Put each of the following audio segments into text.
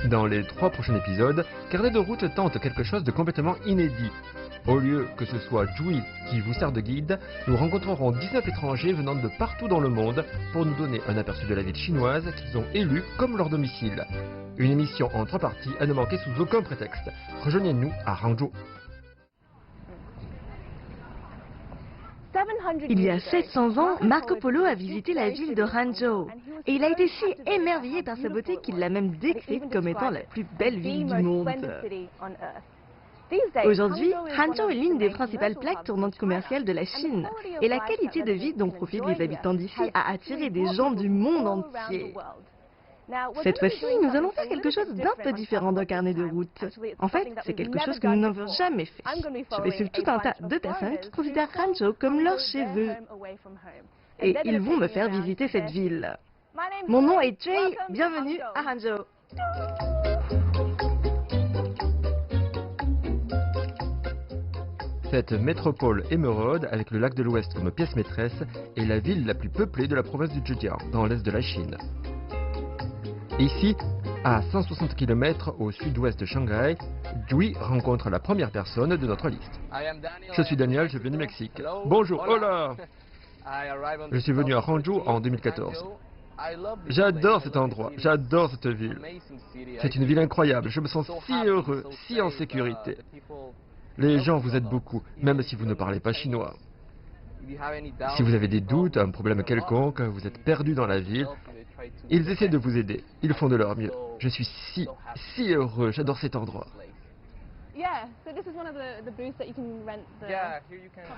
Dans les 3 prochains épisodes, Carnet de route tente quelque chose de complètement inédit. Au lieu que ce soit Jui qui vous sert de guide, nous rencontrerons 19 étrangers venant de partout dans le monde pour nous donner un aperçu de la ville chinoise qu'ils ont élue comme leur domicile. Une émission en 3 parties à ne manquer sous aucun prétexte. Rejoignez-nous à Hangzhou. Il y a 700 ans, Marco Polo a visité la ville de Hangzhou. Et il a été si émerveillé par sa beauté qu'il l'a même décrite comme étant la plus belle ville du monde. Aujourd'hui, Hangzhou est l'une des principales plaques tournantes commerciales de la Chine. Et la qualité de vie dont profitent les habitants d'ici a attiré des gens du monde entier. Cette fois-ci, nous allons faire quelque chose d'un peu différent d'un carnet de route. En fait, c'est quelque chose que nous n'avons jamais fait. Je vais suivre tout un tas de personnes qui considèrent Hangzhou comme leur chez eux. Et ils vont me faire visiter cette ville. Mon nom est Jay, bienvenue à Hangzhou. Cette métropole émeraude, avec le lac de l'Ouest comme pièce maîtresse, est la ville la plus peuplée de la province du Zhejiang, dans l'est de la Chine. Ici, à 160 km au sud-ouest de Shanghai, Jui rencontre la première personne de notre liste. Je suis Daniel, je viens du Mexique. Bonjour, hola! Je suis venu à Hangzhou en 2014. J'adore cet endroit, j'adore cette ville. C'est une ville incroyable, je me sens si heureux, si en sécurité. Les gens vous aident beaucoup, même si vous ne parlez pas chinois. Si vous avez des doutes, un problème quelconque, vous êtes perdu dans la ville, ils essaient de vous aider, ils font de leur mieux. Je suis si heureux, j'adore cet endroit.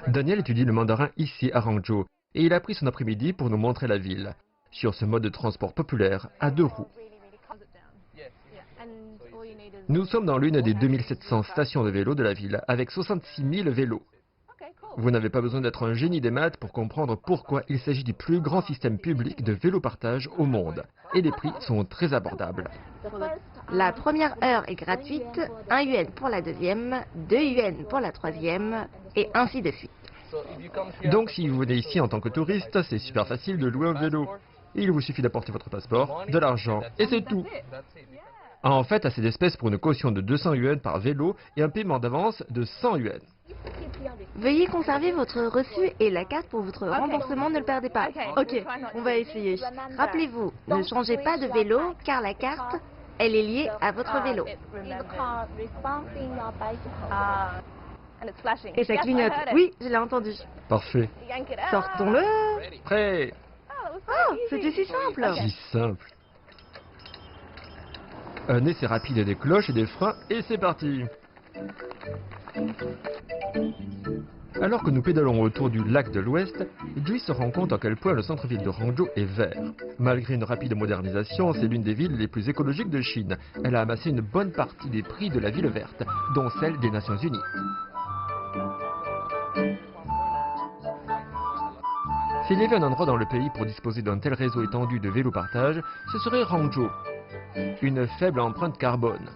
Daniel étudie le mandarin ici à Hangzhou et il a pris son après-midi pour nous montrer la ville, sur ce mode de transport populaire à 2 roues. Nous sommes dans l'une des 2700 stations de vélo de la ville, avec 66 000 vélos. Vous n'avez pas besoin d'être un génie des maths pour comprendre pourquoi il s'agit du plus grand système public de vélo-partage au monde. Et les prix sont très abordables. La première heure est gratuite, 1 yuan pour la deuxième, 2 yuan pour la troisième, et ainsi de suite. Donc si vous venez ici en tant que touriste, c'est super facile de louer un vélo. Il vous suffit d'apporter votre passeport, de l'argent, et c'est tout. En fait, assez d'espèces pour une caution de 200 yuan par vélo et un paiement d'avance de 100 yuan. Veuillez conserver votre reçu et la carte pour votre remboursement, ne le perdez pas. Ok, on va essayer. Rappelez-vous, ne changez pas de vélo car la carte, elle est liée à votre vélo. Et ça clignote. Oui, je l'ai entendu. Parfait. Sortons-le. Prêt? Oh, c'était si simple. Si simple. Un essai rapide des cloches et des freins et c'est parti. Alors que nous pédalons autour du lac de l'Ouest, Jui se rend compte à quel point le centre-ville de Hangzhou est vert. Malgré une rapide modernisation, c'est l'une des villes les plus écologiques de Chine. Elle a amassé une bonne partie des prix de la ville verte, dont celle des Nations Unies. S'il y avait un endroit dans le pays pour disposer d'un tel réseau étendu de vélo-partage, ce serait Hangzhou. Une faible empreinte carbone.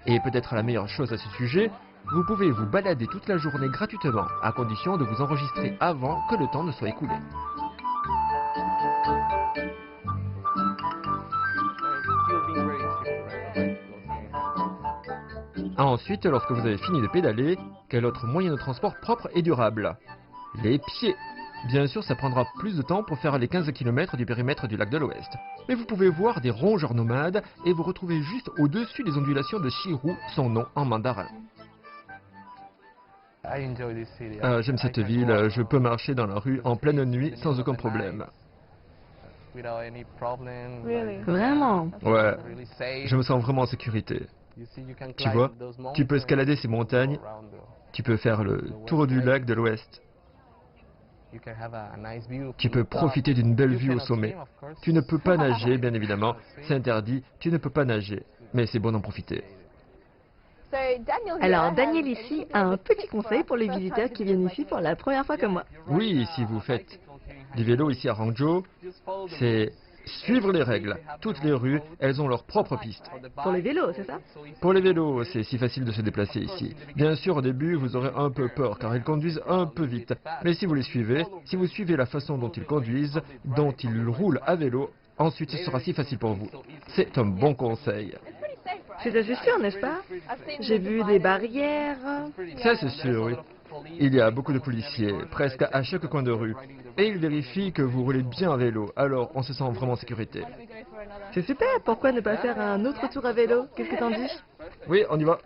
Et peut-être la meilleure chose à ce sujet, vous pouvez vous balader toute la journée gratuitement, à condition de vous enregistrer avant que le temps ne soit écoulé. Ensuite, lorsque vous avez fini de pédaler, quel autre moyen de transport propre et durable? Les pieds. Bien sûr, ça prendra plus de temps pour faire les 15 km du périmètre du lac de l'Ouest. Mais vous pouvez voir des rongeurs nomades et vous retrouvez juste au-dessus des ondulations de Shiru, son nom en mandarin. J'aime cette ville, je peux marcher dans la rue en pleine nuit sans aucun problème. Vraiment? Ouais, je me sens vraiment en sécurité. Tu vois, tu peux escalader ces montagnes, tu peux faire le tour du lac de l'Ouest. Tu peux profiter d'une belle vue au sommet. Tu ne peux pas nager, bien évidemment, c'est interdit, tu ne peux pas nager, mais c'est bon d'en profiter. Alors, Daniel ici a un petit conseil pour les visiteurs qui viennent ici pour la première fois comme moi. Oui, si vous faites du vélo ici à Hangzhou, c'est suivre les règles. Toutes les rues, elles ont leur propre piste. Pour les vélos, c'est ça? Pour les vélos, c'est si facile de se déplacer ici. Bien sûr, au début, vous aurez un peu peur car ils conduisent un peu vite. Mais si vous les suivez, si vous suivez la façon dont ils conduisent, dont ils roulent à vélo, ensuite ce sera si facile pour vous. C'est un bon conseil. C'est assez sûr, n'est-ce pas? J'ai vu des barrières. Ça, c'est sûr, oui. Il y a beaucoup de policiers, presque à chaque coin de rue. Et ils vérifient que vous roulez bien à vélo, alors on se sent vraiment en sécurité. C'est super, pourquoi ne pas faire un autre tour à vélo? Qu'est-ce que t'en dis? Oui, on y va.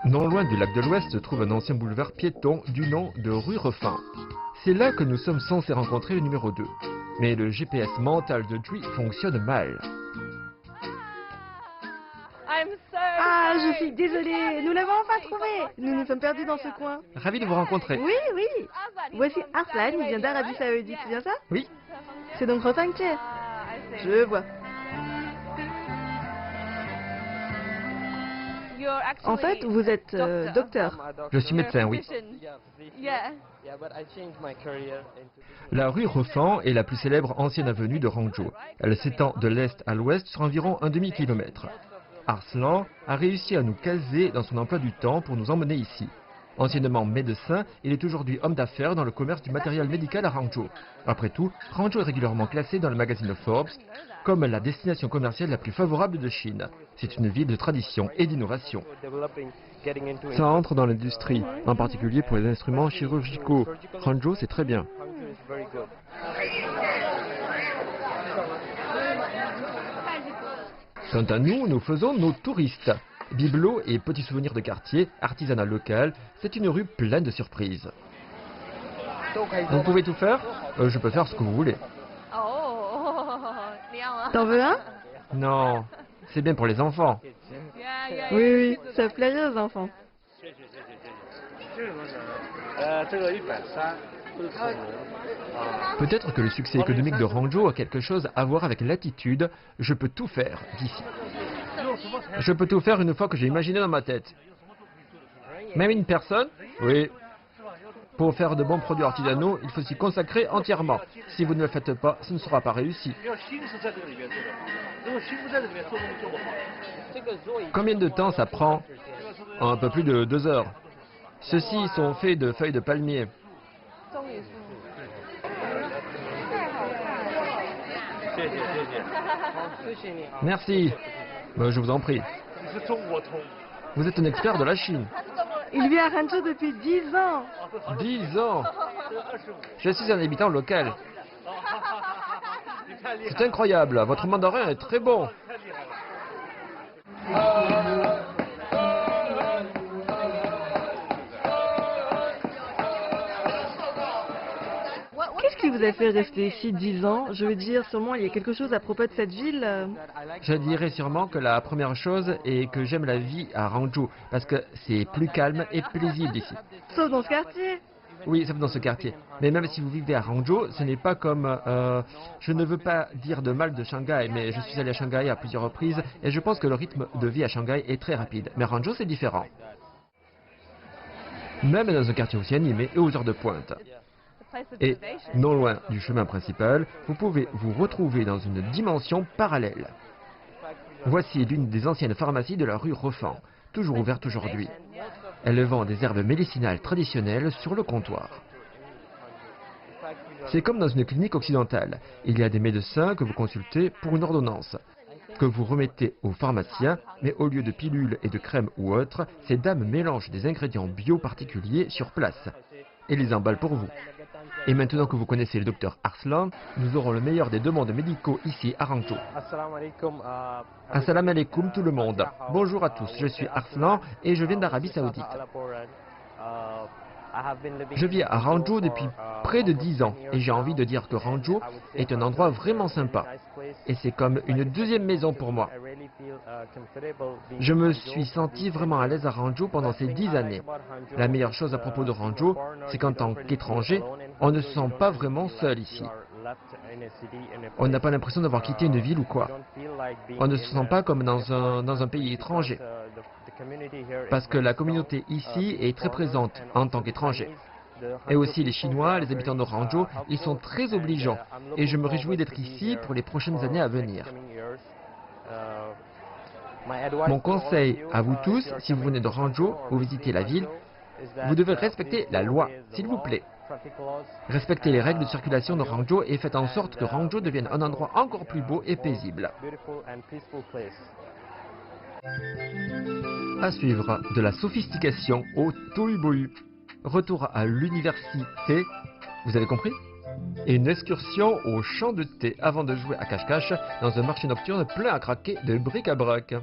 Non loin du lac de l'Ouest se trouve un ancien boulevard piéton du nom de rue Refin. C'est là que nous sommes censés rencontrer le numéro 2. Mais le GPS mental de Dewey fonctionne mal. Ah, je suis désolée, nous l'avons enfin trouvé. Nous nous sommes perdus dans ce coin. Ravi de vous rencontrer. Oui, oui. Voici Arslan, il vient d'Arabie Saoudite, c'est bien ça? Oui. C'est donc Refin que tu es? Je vois. En fait, vous êtes docteur. Je suis médecin, oui. La rue Refan est la plus célèbre ancienne avenue de Hangzhou. Elle s'étend de l'est à l'ouest sur environ un demi-kilomètre. Arslan a réussi à nous caser dans son emploi du temps pour nous emmener ici. Anciennement médecin, il est aujourd'hui homme d'affaires dans le commerce du matériel médical à Hangzhou. Après tout, Hangzhou est régulièrement classé dans le magazine Forbes comme la destination commerciale la plus favorable de Chine. C'est une ville de tradition et d'innovation. Ça entre dans l'industrie, en particulier pour les instruments chirurgicaux. Hangzhou, c'est très bien. Quant à nous, nous faisons nos touristes. Bibelots et petits souvenirs de quartier, artisanat local, c'est une rue pleine de surprises. Vous pouvez tout faire? Je peux faire ce que vous voulez. T'en veux un? Non, c'est bien pour les enfants. Oui, oui, ça plairait aux enfants. Peut-être que le succès économique de Hangzhou a quelque chose à voir avec l'attitude « je peux tout faire » d'ici. Je peux tout faire une fois que j'ai imaginé dans ma tête. Même une personne? Oui. Pour faire de bons produits artisanaux, il faut s'y consacrer entièrement. Si vous ne le faites pas, ce ne sera pas réussi. Combien de temps ça prend? Un peu plus de 2 heures. Ceux-ci sont faits de feuilles de palmier. Merci. Je vous en prie. Vous êtes un expert de la Chine. Il vit à Hangzhou depuis 10 ans. 10 ans. Je suis un habitant local. C'est incroyable. Votre mandarin est très bon. Qu'est-ce qui vous a fait rester ici 10 ans? Je veux dire, sûrement il y a quelque chose à propos de cette ville. Je dirais sûrement que la première chose est que j'aime la vie à Hangzhou, parce que c'est plus calme et paisible ici. Sauf dans ce quartier. Oui, sauf dans ce quartier. Mais même si vous vivez à Hangzhou, ce n'est pas comme... je ne veux pas dire de mal de Shanghai, mais je suis allé à Shanghai à plusieurs reprises, et je pense que le rythme de vie à Shanghai est très rapide. Mais Hangzhou, c'est différent. Même dans un quartier aussi animé et aux heures de pointe. Et non loin du chemin principal, vous pouvez vous retrouver dans une dimension parallèle. Voici l'une des anciennes pharmacies de la rue Refan, toujours ouverte aujourd'hui. Elle vend des herbes médicinales traditionnelles sur le comptoir. C'est comme dans une clinique occidentale. Il y a des médecins que vous consultez pour une ordonnance, que vous remettez au pharmacien, mais au lieu de pilules et de crèmes ou autres, ces dames mélangent des ingrédients bio particuliers sur place et les emballent pour vous. Et maintenant que vous connaissez le docteur Arslan, nous aurons le meilleur des deux mondes médicaux ici à Hangzhou. Assalamu alaikum tout le monde. Bonjour à tous, je suis Arslan et je viens d'Arabie Saoudite. Je vis à Hangzhou depuis près de 10 ans et j'ai envie de dire que Hangzhou est un endroit vraiment sympa. Et c'est comme une deuxième maison pour moi. Je me suis senti vraiment à l'aise à Hangzhou pendant ces 10 années. La meilleure chose à propos de Hangzhou, c'est qu'en tant qu'étranger, on ne se sent pas vraiment seul ici. On n'a pas l'impression d'avoir quitté une ville ou quoi. On ne se sent pas comme dans un pays étranger. Parce que la communauté ici est très présente en tant qu'étranger. Et aussi les Chinois, les habitants de Hangzhou, ils sont très obligeants. Et je me réjouis d'être ici pour les prochaines années à venir. Mon conseil à vous tous, si vous venez de Hangzhou ou visitez la ville, vous devez respecter la loi, s'il vous plaît. Respectez les règles de circulation de Hangzhou et faites en sorte que Hangzhou devienne un endroit encore plus beau et paisible. À suivre, de la sophistication au tohu-bohu. Retour à l'université, vous avez compris? Et une excursion au champ de thé avant de jouer à cache-cache dans un marché nocturne plein à craquer de bric-à-brac.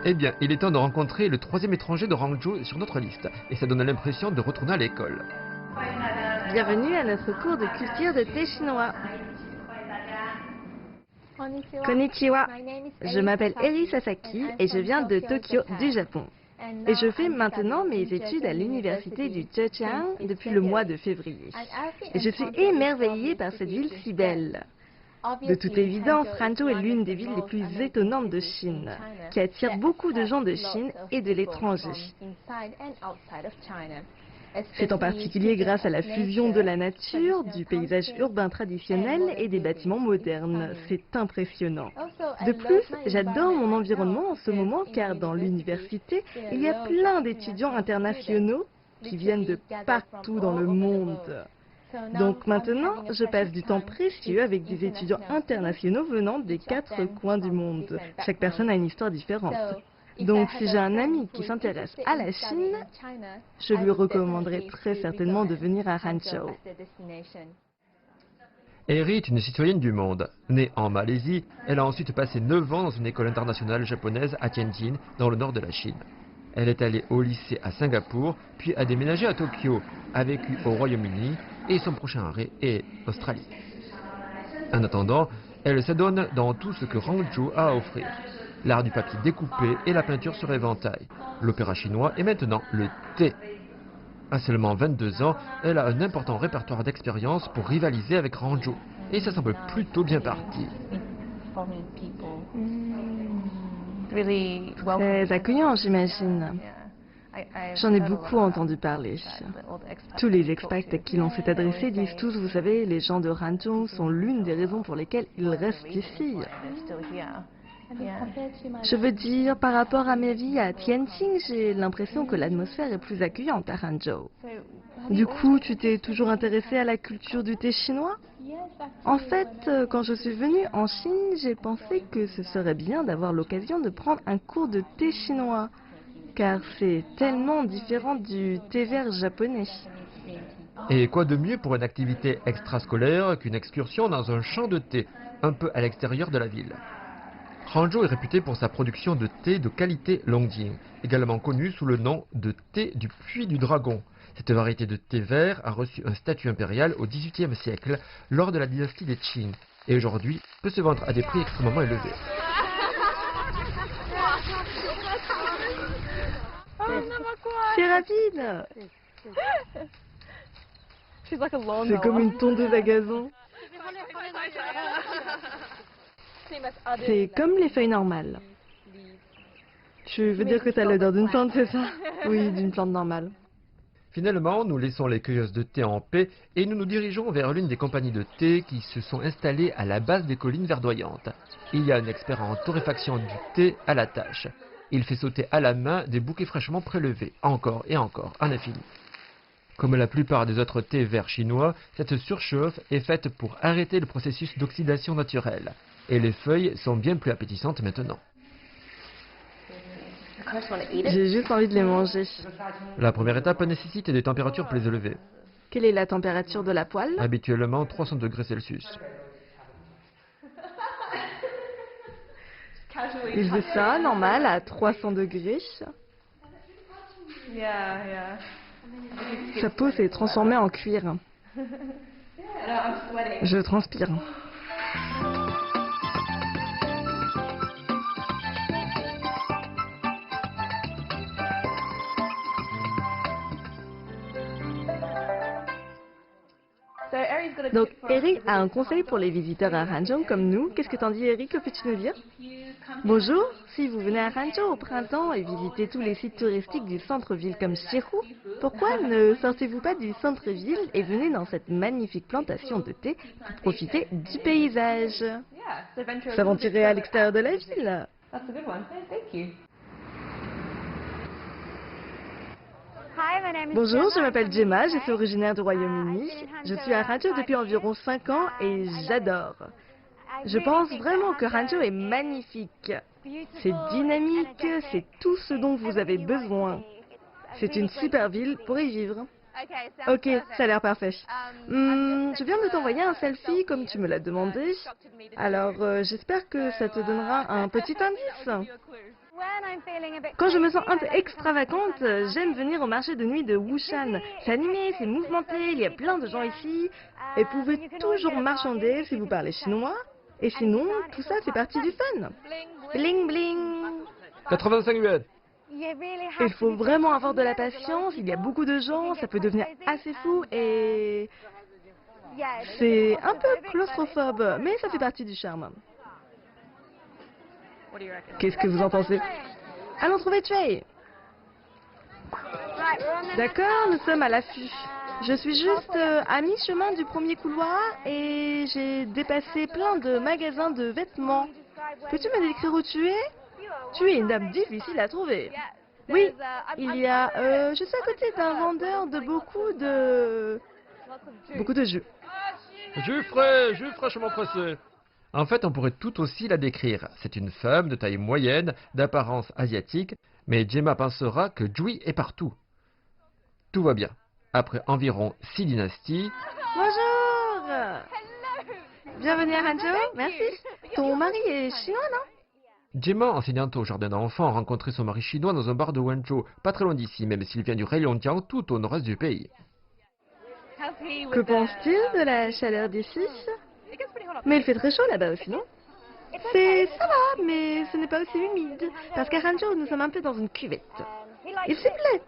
Eh bien, il est temps de rencontrer le troisième étranger de Hangzhou sur notre liste, et ça donne l'impression de retourner à l'école. Bienvenue à notre cours de culture de thé chinois. Konnichiwa, je m'appelle Eri Sasaki et je viens de Tokyo, du Japon. Et je fais maintenant mes études à l'université du Zhejiang depuis le mois de février. Et je suis émerveillée par cette ville si belle. De toute évidence, Hangzhou est l'une des villes les plus étonnantes de Chine, qui attire beaucoup de gens de Chine et de l'étranger. C'est en particulier grâce à la fusion de la nature, du paysage urbain traditionnel et des bâtiments modernes. C'est impressionnant. De plus, j'adore mon environnement en ce moment car dans l'université, il y a plein d'étudiants internationaux qui viennent de partout dans le monde. Donc maintenant, je passe du temps précieux avec des étudiants internationaux venant des 4 coins du monde. Chaque personne a une histoire différente. Donc si j'ai un ami qui s'intéresse à la Chine, je lui recommanderais très certainement de venir à Hangzhou. Eri est une citoyenne du monde. Née en Malaisie, elle a ensuite passé 9 ans dans une école internationale japonaise à Tianjin, dans le nord de la Chine. Elle est allée au lycée à Singapour, puis a déménagé à Tokyo, a vécu au Royaume-Uni et son prochain arrêt est Australie. En attendant, elle s'adonne dans tout ce que Hangzhou a à offrir. L'art du papier découpé et la peinture sur éventail, l'opéra chinois et maintenant le thé. À seulement 22 ans, elle a un important répertoire d'expériences pour rivaliser avec Hangzhou. Et ça semble plutôt bien parti. Très accueillant, j'imagine. J'en ai beaucoup entendu parler. Tous les expats à qui l'on s'est adressé disent tous, vous savez, les gens de Hangzhou sont l'une des raisons pour lesquelles ils restent ici. Je veux dire, par rapport à mes vies à Tianjin, j'ai l'impression que l'atmosphère est plus accueillante à Hangzhou. Du coup, tu t'es toujours intéressé à la culture du thé chinois? En fait, quand je suis venue en Chine, j'ai pensé que ce serait bien d'avoir l'occasion de prendre un cours de thé chinois, car c'est tellement différent du thé vert japonais. Et quoi de mieux pour une activité extrascolaire qu'une excursion dans un champ de thé, un peu à l'extérieur de la ville? Hangzhou est réputé pour sa production de thé de qualité Longjing, également connue sous le nom de thé du puits du dragon. Cette variété de thé vert a reçu un statut impérial au XVIIIe siècle lors de la dynastie des Qing et aujourd'hui peut se vendre à des prix extrêmement élevés. C'est rapide! C'est comme une tondeuse à gazon. C'est comme les feuilles normales. Tu veux dire que tu as l'odeur d'une plante, c'est ça? Oui, d'une plante normale. Finalement, nous laissons les cueilleuses de thé en paix et nous nous dirigeons vers l'une des compagnies de thé qui se sont installées à la base des collines verdoyantes. Il y a un expert en torréfaction du thé à la tâche. Il fait sauter à la main des bouquets fraîchement prélevés, encore et encore, à l'infini. Comme la plupart des autres thés verts chinois, cette surchauffe est faite pour arrêter le processus d'oxydation naturelle. Et les feuilles sont bien plus appétissantes maintenant. J'ai juste envie de les manger. La première étape nécessite des températures plus élevées. Quelle est la température de la poêle? Habituellement 300 degrés Celsius. Il fait ça, normal, à 300 degrés. Sa peau s'est transformée en cuir. Je transpire. Donc, Eric a un conseil pour les visiteurs à Hangzhou comme nous. Qu'est-ce que t'en dis, Eric? Que peux-tu nous dire? Bonjour, si vous venez à Hangzhou au printemps et visitez tous les sites touristiques du centre-ville comme Shihu, pourquoi ne sortez-vous pas du centre-ville et venez dans cette magnifique plantation de thé pour profiter du paysage? S'aventurer à l'extérieur de la ville. Bonjour, je m'appelle Gemma, je suis originaire du Royaume-Uni. Je suis à Hangzhou depuis environ 5 ans et j'adore. Je pense vraiment que Hangzhou est magnifique. C'est dynamique, c'est tout ce dont vous avez besoin. C'est une super ville pour y vivre. Ok, ça a l'air parfait. Je viens de t'envoyer un selfie comme tu me l'as demandé. Alors, j'espère que ça te donnera un petit indice. Quand je me sens un peu extravagante, j'aime venir au marché de nuit de Wushan. C'est animé, c'est mouvementé, il y a plein de gens ici. Et vous pouvez toujours marchander si vous parlez chinois. Et sinon, tout ça fait partie du fun. Bling bling. 85 yuan. Il faut vraiment avoir de la patience, il y a beaucoup de gens, ça peut devenir assez fou et... C'est un peu claustrophobe, mais ça fait partie du charme. Qu'est-ce que vous en pensez? Allons trouver Trey. D'accord, nous sommes à l'affût. Je suis juste à mi-chemin du premier couloir et j'ai dépassé plein de magasins de vêtements. Peux-tu me décrire où tu es? Tu es une dame difficile à trouver. Oui, il y a... je suis à côté d'un vendeur de beaucoup de jus. Jus fraîchement pressé. En fait, on pourrait tout aussi la décrire. C'est une femme de taille moyenne, d'apparence asiatique, mais Gemma pensera que Jui est partout. Tout va bien. Après environ 6 dynasties... Bonjour! Bienvenue à Hangzhou, merci. Ton mari est chinois, non? Gemma, enseignante au jardin d'enfants, a rencontré son mari chinois dans un bar de Wenzhou, pas très loin d'ici, même s'il vient du Heilongjiang, tout au nord-est du pays. Que pense-t-il de la chaleur d'ici? Mais il fait très chaud là-bas aussi, non? Ça va, mais ce n'est pas aussi humide. Parce qu'à Hangzhou, nous sommes un peu dans une cuvette. Il s'y plaît.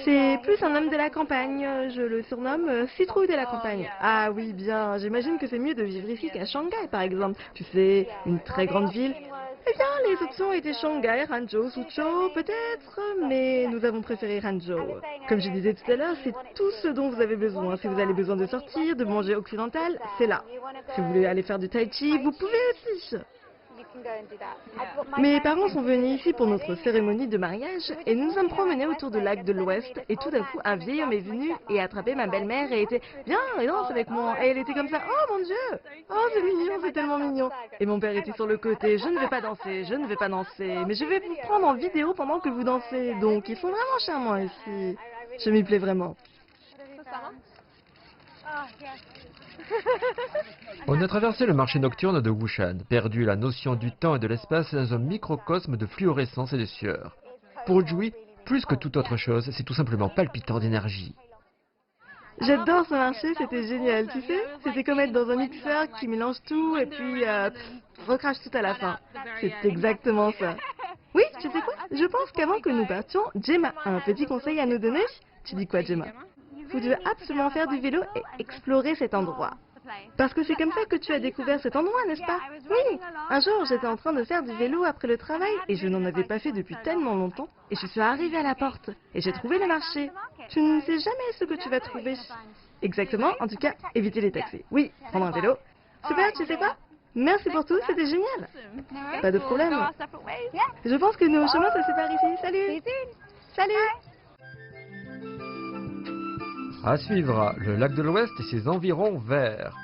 C'est plus un homme de la campagne. Je le surnomme Citrouille de la campagne. Ah oui, bien. J'imagine que c'est mieux de vivre ici qu'à Shanghai, par exemple. Tu sais, une très grande ville. Eh bien, les options étaient Shanghai, Hangzhou, Suzhou, peut-être, mais nous avons préféré Hangzhou. Comme je disais tout à l'heure, c'est tout ce dont vous avez besoin. Si vous avez besoin de sortir, de manger occidental, c'est là. Si vous voulez aller faire du tai chi, vous pouvez aussi. Mes parents sont venus ici pour notre cérémonie de mariage et nous nous sommes promenés autour du lac de l'Ouest et tout d'un coup un vieil homme est venu et a attrapé ma belle-mère et était « Viens et danse avec moi » et elle était comme ça « Oh mon Dieu! Oh c'est mignon, c'est tellement mignon » et mon père était sur le côté « Je ne vais pas danser, je ne vais pas danser, mais je vais vous prendre en vidéo pendant que vous dansez. » Donc ils sont vraiment charmants ici. Je m'y plais vraiment. On a traversé le marché nocturne de Wushan, perdu la notion du temps et de l'espace dans un microcosme de fluorescence et de sueur. Pour Jui, plus que toute autre chose, c'est tout simplement palpitant d'énergie. J'adore ce marché, c'était génial, tu sais. C'était comme être dans un mixeur qui mélange tout et puis recrache tout à la fin. C'est exactement ça. Oui, tu sais quoi? Je pense qu'avant que nous partions, Gemma a un petit conseil à nous donner. Tu dis quoi, Gemma? Vous devez absolument faire du vélo et explorer cet endroit. Parce que c'est comme ça que tu as découvert cet endroit, n'est-ce pas? Oui, un jour j'étais en train de faire du vélo après le travail et je n'en avais pas fait depuis tellement longtemps et je suis arrivée à la porte et j'ai trouvé le marché. Tu ne sais jamais ce que tu vas trouver. Exactement, en tout cas, éviter les taxis. Oui, prendre un vélo. Super, tu sais quoi? Merci pour tout, c'était génial. Pas de problème. Je pense que nos chemins se séparent ici. Salut! Salut! À suivre, le lac de l'Ouest et ses environs verts.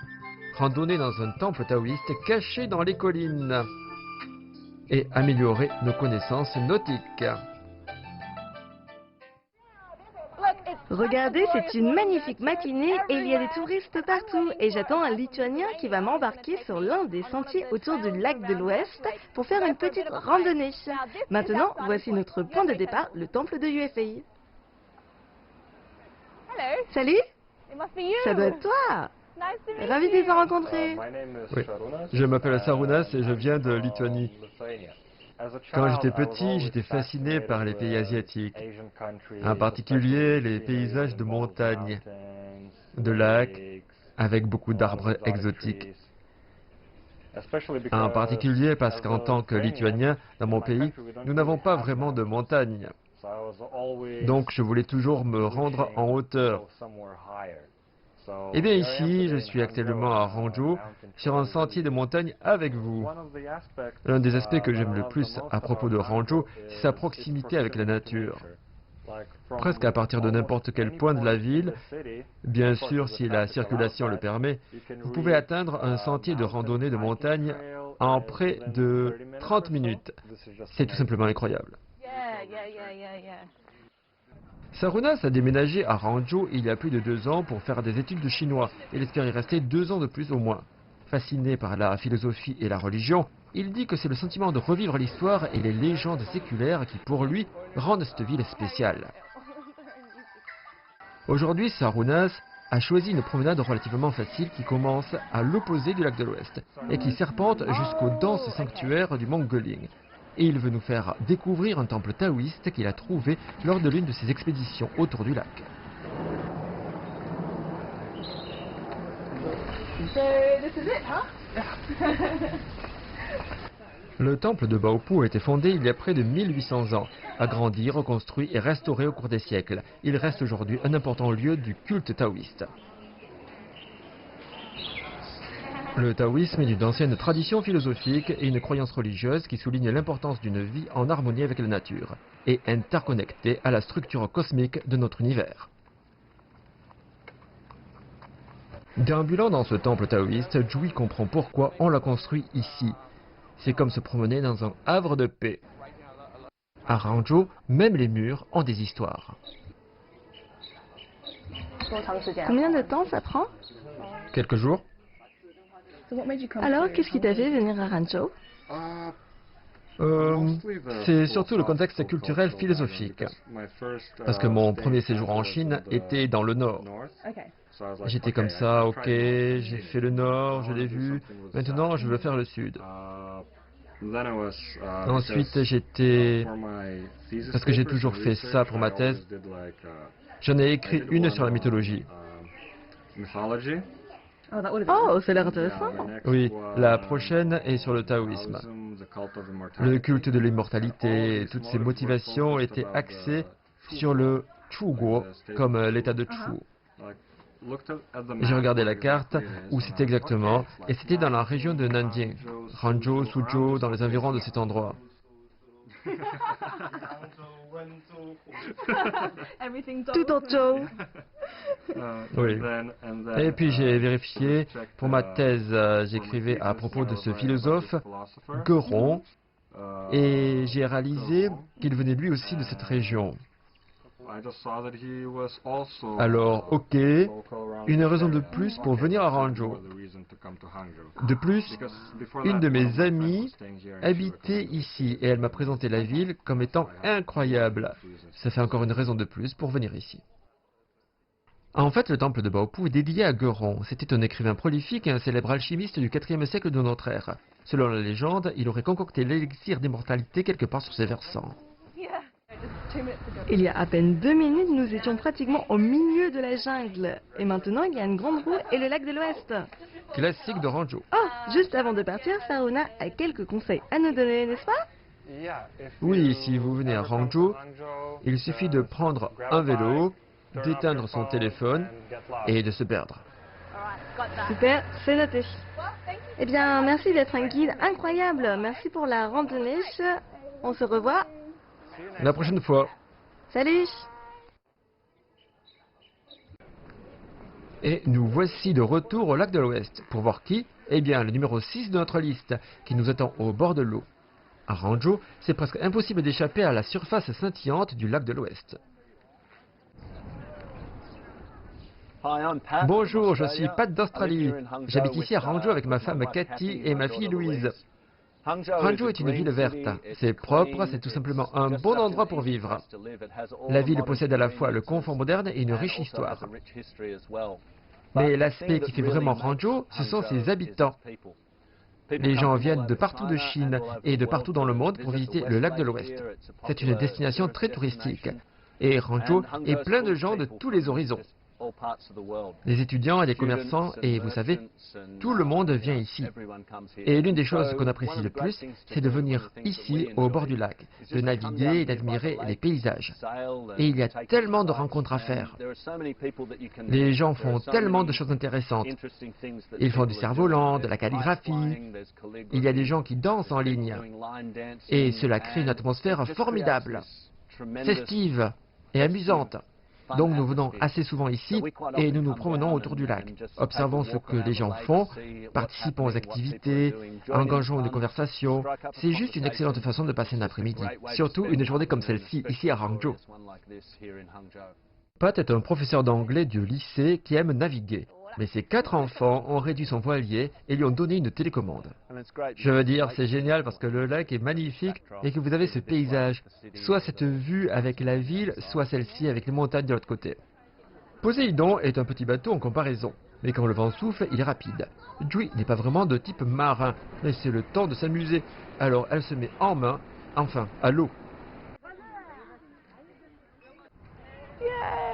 Randonnée dans un temple taoïste caché dans les collines. Et améliorer nos connaissances nautiques. Regardez, c'est une magnifique matinée et il y a des touristes partout. Et j'attends un Lituanien qui va m'embarquer sur l'un des sentiers autour du lac de l'Ouest pour faire une petite randonnée. Maintenant, voici notre point de départ, le temple de Yuefei. Salut, ça doit être toi. Ravi de te rencontrer. Oui. Je m'appelle Sarunas et je viens de Lituanie. Quand j'étais petit, j'étais fasciné par les pays asiatiques, en particulier les paysages de montagnes, de lacs, avec beaucoup d'arbres exotiques. En particulier parce qu'en tant que Lituanien, dans mon pays, nous n'avons pas vraiment de montagnes. Donc je voulais toujours me rendre en hauteur. Et bien ici, je suis actuellement à Hangzhou, sur un sentier de montagne avec vous. L'un des aspects que j'aime le plus à propos de Hangzhou, c'est sa proximité avec la nature. presque à partir de n'importe quel point de la ville. Bien sûr, si la circulation le permet, vous pouvez atteindre un sentier de randonnée de montagne en près de 30 minutes. C'est tout simplement incroyable. Sarunas a déménagé à Rangzhou il y a plus de 2 ans pour faire des études de chinois. Il espère y rester 2 ans de plus au moins. Fasciné par la philosophie et la religion, il dit que c'est le sentiment de revivre l'histoire et les légendes séculaires qui, pour lui, rendent cette ville spéciale. Aujourd'hui, Sarunas a choisi une promenade relativement facile qui commence à l'opposé du lac de l'Ouest et qui serpente jusqu'au dense sanctuaire du mont Guling. Et il veut nous faire découvrir un temple taoïste qu'il a trouvé lors de l'une de ses expéditions autour du lac. Le temple de Baopu a été fondé il y a près de 1800 ans, agrandi, reconstruit et restauré au cours des siècles. Il reste aujourd'hui un important lieu du culte taoïste. Le taoïsme est une ancienne tradition philosophique et une croyance religieuse qui souligne l'importance d'une vie en harmonie avec la nature et interconnectée à la structure cosmique de notre univers. Déambulant dans ce temple taoïste, Jui comprend pourquoi on l'a construit ici. C'est comme se promener dans un havre de paix. À Rangzhou, même les murs ont des histoires. Combien de temps ça prend? Quelques jours. Alors, qu'est-ce qui t'a fait venir à Rangzhou? C'est surtout le contexte culturel philosophique. Parce que mon premier séjour en Chine était dans le nord. J'étais comme ça, ok, j'ai fait le nord, je l'ai vu, maintenant je veux faire le sud. Ensuite j'étais... Parce que j'ai toujours fait ça pour ma thèse, j'en ai écrit une sur la mythologie. Oh, ça a l'air intéressant. Oui, la prochaine est sur le taoïsme. Le culte de l'immortalité, toutes ces motivations étaient axées sur le Chuguo, comme l'état de Chu. J'ai regardé la carte où c'était exactement, et c'était dans la région de Nanjing, Hangzhou, Suzhou, dans les environs de cet endroit. Tout en Zhou. Oui. Et puis j'ai vérifié, pour ma thèse, j'écrivais à propos de ce philosophe, Geron, et j'ai réalisé qu'il venait lui aussi de cette région. Alors, ok, une raison de plus pour venir à Rangzhou. De plus, une de mes amies habitait ici et elle m'a présenté la ville comme étant incroyable. Ça fait encore une raison de plus pour venir ici. En fait, le temple de Baopu est dédié à Geron. C'était un écrivain prolifique et un célèbre alchimiste du IVe siècle de notre ère. Selon la légende, il aurait concocté l'élixir d'immortalité quelque part sur ses versants. Il y a à peine 2 minutes, nous étions pratiquement au milieu de la jungle. Et maintenant, il y a une grande roue et le lac de l'Ouest. Classique de Rangzhou. Oh, juste avant de partir, Saruna a quelques conseils à nous donner, n'est-ce pas? Oui, si vous venez à Rangzhou, il suffit de prendre un vélo, d'éteindre son téléphone et de se perdre. Super, c'est noté. Eh bien, merci d'être un guide incroyable. Merci pour la randonnée. On se revoit. La prochaine fois. Salut! Et nous voici de retour au lac de l'Ouest. Pour voir qui? Eh bien, le numéro 6 de notre liste, qui nous attend au bord de l'eau. À Rangzhou, c'est presque impossible d'échapper à la surface scintillante du lac de l'Ouest. Bonjour, je suis Pat d'Australie. J'habite ici à Rangzhou avec ma femme Cathy et ma fille Louise. Rangzhou est une ville verte. C'est propre, c'est tout simplement un bon endroit pour vivre. La ville possède à la fois le confort moderne et une riche histoire. Mais l'aspect qui fait vraiment Rangzhou, ce sont ses habitants. Les gens viennent de partout de Chine et de partout dans le monde pour visiter le lac de l'Ouest. C'est une destination très touristique. Et Rangzhou est plein de gens de tous les horizons. Des étudiants et des commerçants, et vous savez, tout le monde vient ici. Et l'une des choses qu'on apprécie le plus, c'est de venir ici, au bord du lac, de naviguer et d'admirer les paysages. Et il y a tellement de rencontres à faire. Les gens font tellement de choses intéressantes. Ils font du cerf-volant, de la calligraphie. Il y a des gens qui dansent en ligne. Et cela crée une atmosphère formidable, festive et amusante. Donc nous venons assez souvent ici et nous nous promenons autour du lac. Observons ce que les gens font, participons aux activités, engageons une conversation. C'est juste une excellente façon de passer un après-midi, surtout une journée comme celle-ci, ici à Hangzhou. Pat est un professeur d'anglais du lycée qui aime naviguer. Mais ses 4 enfants ont réduit son voilier et lui ont donné une télécommande. Je veux dire, c'est génial parce que le lac est magnifique et que vous avez ce paysage, soit cette vue avec la ville, soit celle-ci avec les montagnes de l'autre côté. Poséidon est un petit bateau en comparaison, mais quand le vent souffle, il est rapide. Jui n'est pas vraiment de type marin, mais c'est le temps de s'amuser. Alors elle se met en main, enfin, à l'eau.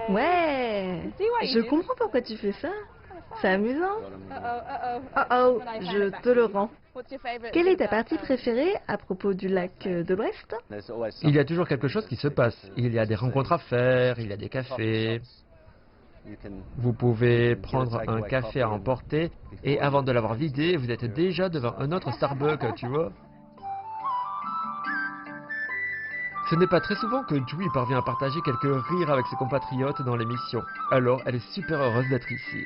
Ouais, je comprends pourquoi tu fais ça. C'est amusant. Oh oh, je te le rends. Quelle est ta partie préférée à propos du lac de l'Ouest? Il y a toujours quelque chose qui se passe. Il y a des rencontres à faire, il y a des cafés. Vous pouvez prendre un café à emporter et avant de l'avoir vidé, vous êtes déjà devant un autre Starbucks, tu vois. Ce n'est pas très souvent que Jui parvient à partager quelques rires avec ses compatriotes dans l'émission. Alors, elle est super heureuse d'être ici.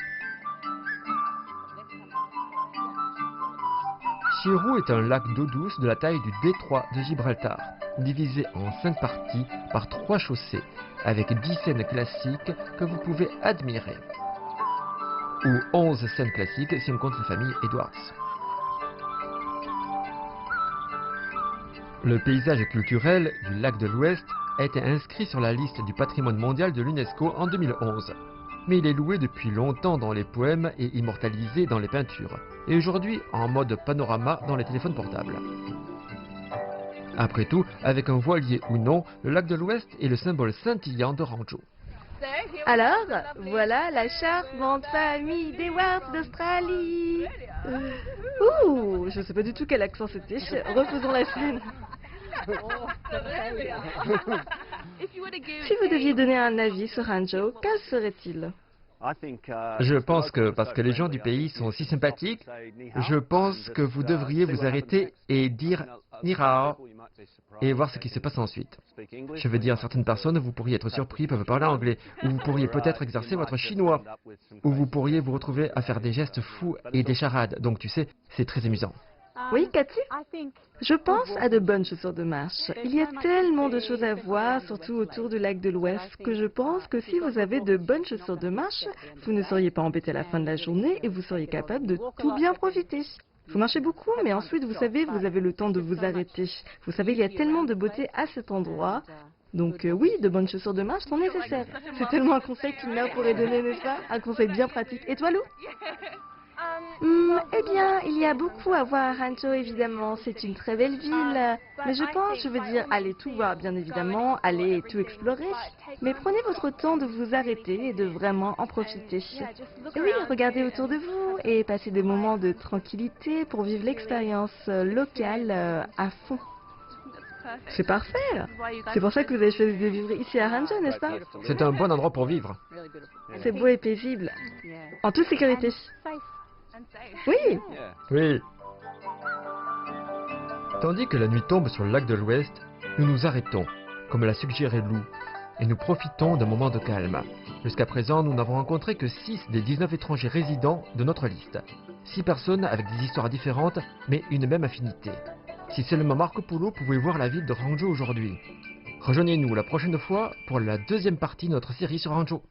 Shirou est un lac d'eau douce de la taille du détroit de Gibraltar, divisé en 5 parties par 3 chaussées, avec 10 scènes classiques que vous pouvez admirer. Ou 11 scènes classiques si on compte la famille Edwards. Le paysage culturel du lac de l'Ouest a été inscrit sur la liste du patrimoine mondial de l'UNESCO en 2011. Mais il est loué depuis longtemps dans les poèmes et immortalisé dans les peintures, et aujourd'hui en mode panorama dans les téléphones portables. Après tout, avec un voilier ou non, le lac de l'Ouest est le symbole scintillant de Hangzhou. Alors, voilà la charmante famille des Wards d'Australie. Ouh, je sais pas du tout quel accent c'était. Refaisons la scène. Si vous deviez donner un avis sur Hangzhou, quel serait-il? Je pense que parce que les gens du pays sont si sympathiques, je pense que vous devriez vous arrêter et dire Ni hao et voir ce qui se passe ensuite. Je veux dire, certaines personnes, vous pourriez être surpris, peuvent parler anglais, ou vous pourriez peut-être exercer votre chinois, ou vous pourriez vous retrouver à faire des gestes fous et des charades. Donc tu sais, c'est très amusant. Oui, Cathy? Je pense à de bonnes chaussures de marche. Il y a tellement de choses à voir, surtout autour du lac de l'Ouest, que je pense que si vous avez de bonnes chaussures de marche, vous ne seriez pas embêté à la fin de la journée et vous seriez capable de tout bien profiter. Vous marchez beaucoup, mais ensuite, vous savez, vous avez le temps de vous arrêter. Vous savez, il y a tellement de beauté à cet endroit. Donc oui, de bonnes chaussures de marche sont nécessaires. C'est tellement un conseil qu'Ina pourrait donner, n'est-ce pas? Un conseil bien pratique. Et toi, Lou? Eh bien, il y a beaucoup à voir à Hangzhou, évidemment. C'est une très belle ville. Mais je veux dire, allez tout voir, bien évidemment, allez tout explorer. Mais prenez votre temps de vous arrêter et de vraiment en profiter. Et oui, regardez autour de vous et passez des moments de tranquillité pour vivre l'expérience locale à fond. C'est parfait. C'est pour ça que vous avez choisi de vivre ici à Hangzhou, n'est-ce pas? C'est un bon endroit pour vivre. C'est beau et paisible. En toute sécurité. Oui. Oui. Tandis que la nuit tombe sur le lac de l'Ouest, nous nous arrêtons, comme l'a suggéré Lou, et nous profitons d'un moment de calme. Jusqu'à présent, nous n'avons rencontré que 6 des 19 étrangers résidents de notre liste. 6 personnes avec des histoires différentes, mais une même affinité. Si seulement Marco Polo pouvait voir la ville de Hangzhou aujourd'hui. Rejoignez-nous la prochaine fois pour la deuxième partie de notre série sur Hangzhou.